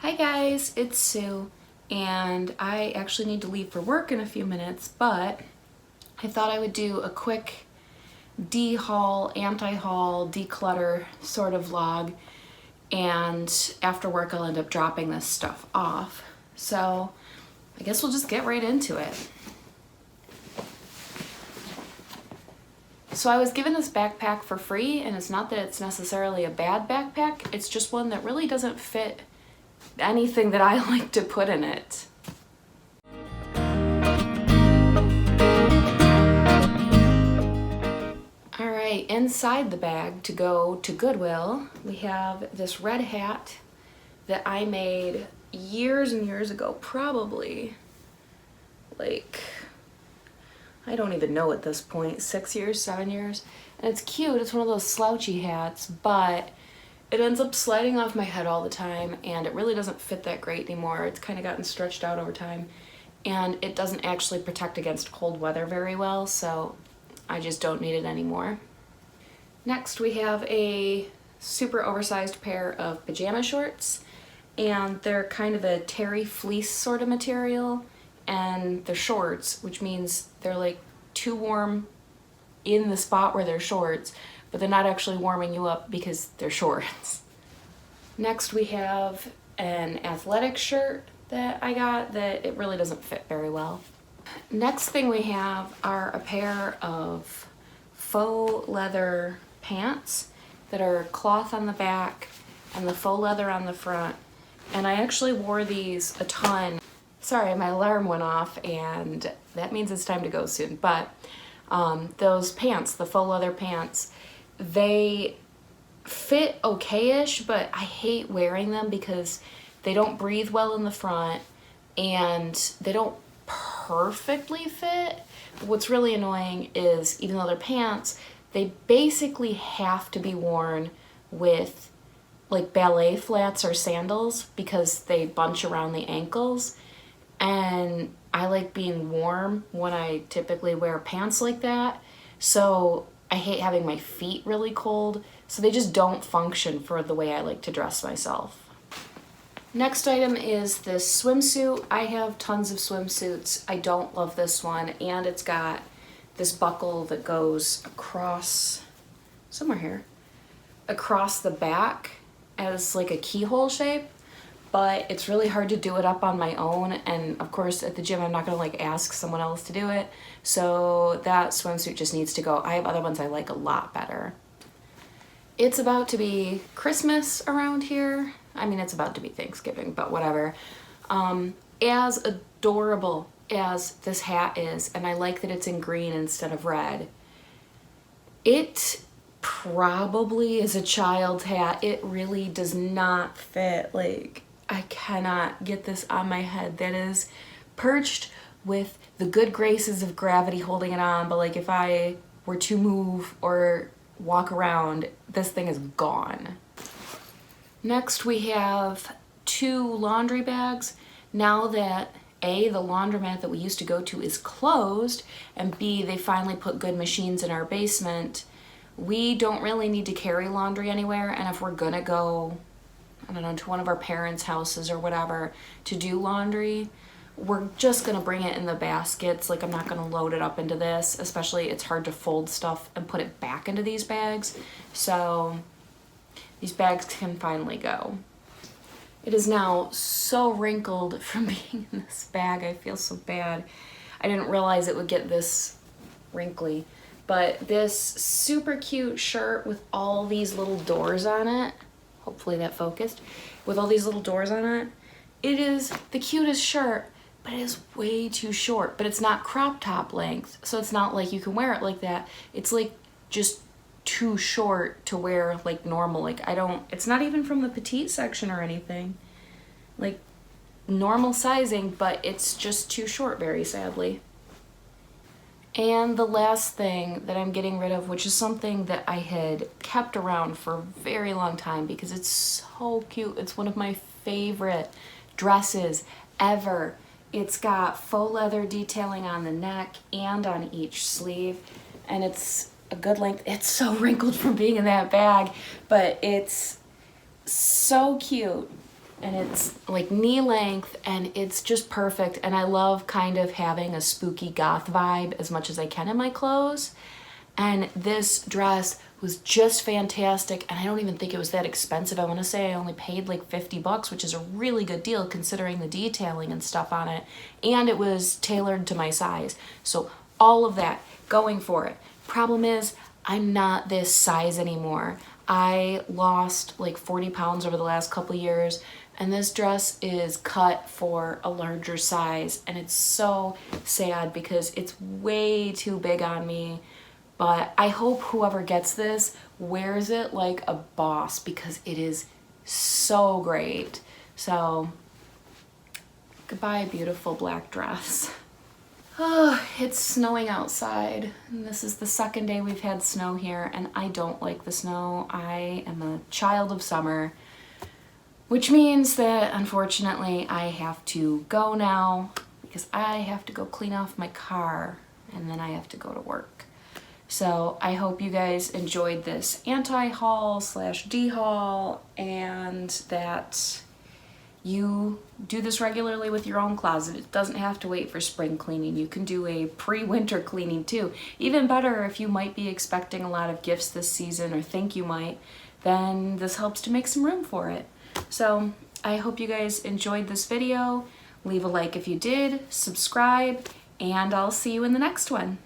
Hi guys, it's Sue, and I actually need to leave for work in a few minutes, but I thought I would do a quick dehaul, anti-haul, declutter sort of vlog, and after work I'll end up dropping this stuff off. So I guess we'll just get right into it. So I was given this backpack for free, and it's not that it's necessarily a bad backpack, it's just one that really doesn't fit anything that I like to put in it. Alright, inside the bag to go to Goodwill, we have this red hat that I made years and years ago, probably like, I don't even know at this point, 6 years, 7 years. And it's cute, it's one of those slouchy hats, but it ends up sliding off my head all the time, and it really doesn't fit that great anymore. It's kind of gotten stretched out over time, and it doesn't actually protect against cold weather very well, so I just don't need it anymore. Next, we have a super oversized pair of pajama shorts, and they're kind of a terry fleece sort of material, and they're shorts, which means they're like too warm in the spot where they're shorts, but they're not actually warming you up because they're shorts. Next we have an athletic shirt that I got that it really doesn't fit very well. Next thing we have are a pair of faux leather pants that are cloth on the back and the faux leather on the front. And I actually wore these a ton. Sorry, my alarm went off and that means it's time to go soon, but those pants, the faux leather pants, they fit okay-ish, but I hate wearing them because they don't breathe well in the front and they don't perfectly fit. What's really annoying is, even though they're pants, they basically have to be worn with like ballet flats or sandals because they bunch around the ankles, and I like being warm when I typically wear pants like that, so I hate having my feet really cold, so they just don't function for the way I like to dress myself. Next item is this swimsuit. I have tons of swimsuits. I don't love this one, and it's got this buckle that goes across, somewhere here, across the back as like a keyhole shape, but it's really hard to do it up on my own, and of course at the gym I'm not gonna like ask someone else to do it, so that swimsuit just needs to go. I have other ones I like a lot better. It's about to be Christmas around here. I mean, it's about to be Thanksgiving, but whatever. As adorable as this hat is, and I like that it's in green instead of red, it probably is a child's hat. It really does not fit. Like, I cannot get this on my head. That is perched with the good graces of gravity holding it on, but like if I were to move or walk around, this thing is gone. Next we have 2 laundry bags. Now that A, the laundromat that we used to go to is closed, and B, they finally put good machines in our basement, we don't really need to carry laundry anywhere, and if we're gonna go, I don't know, to one of our parents' houses or whatever to do laundry, we're just gonna bring it in the baskets. Like, I'm not gonna load it up into this, especially it's hard to fold stuff and put it back into these bags, so these bags can finally go. It is now so wrinkled from being in this bag. I feel so bad. I didn't realize it would get this wrinkly, but this super cute shirt with all these little doors on it, hopefully that focused, with all these little doors on it, it is the cutest shirt, but it is way too short. But it's not crop top length, so it's not like you can wear it like that. It's like just too short to wear like normal. Like, it's not even from the petite section or anything, like normal sizing, but it's just too short, very sadly. And the last thing that I'm getting rid of, which is something that I had kept around for a very long time because it's so cute. It's one of my favorite dresses ever. It's got faux leather detailing on the neck and on each sleeve, and it's a good length. It's so wrinkled from being in that bag, but it's so cute. and it's like knee length and it's just perfect. And I love kind of having a spooky goth vibe as much as I can in my clothes. And this dress was just fantastic, and I don't even think it was that expensive. I want to say I only paid like $50, which is a really good deal considering the detailing and stuff on it, and it was tailored to my size. So all of that, going for it. Problem is, I'm not this size anymore. I lost like 40 pounds over the last couple years, and this dress is cut for a larger size, and it's so sad because it's way too big on me. But I hope whoever gets this wears it like a boss because it is so great. So, goodbye, beautiful black dress. Oh, it's snowing outside. And this is the second day we've had snow here, and I don't like the snow. I am a child of summer, which means that unfortunately I have to go now because I have to go clean off my car and then I have to go to work. So I hope you guys enjoyed this anti-haul / dehaul, and that you do this regularly with your own closet. It doesn't have to wait for spring cleaning. You can do a pre-winter cleaning too. Even better if you might be expecting a lot of gifts this season or think you might, then this helps to make some room for it. So I hope you guys enjoyed this video. Leave a like if you did, subscribe, and I'll see you in the next one.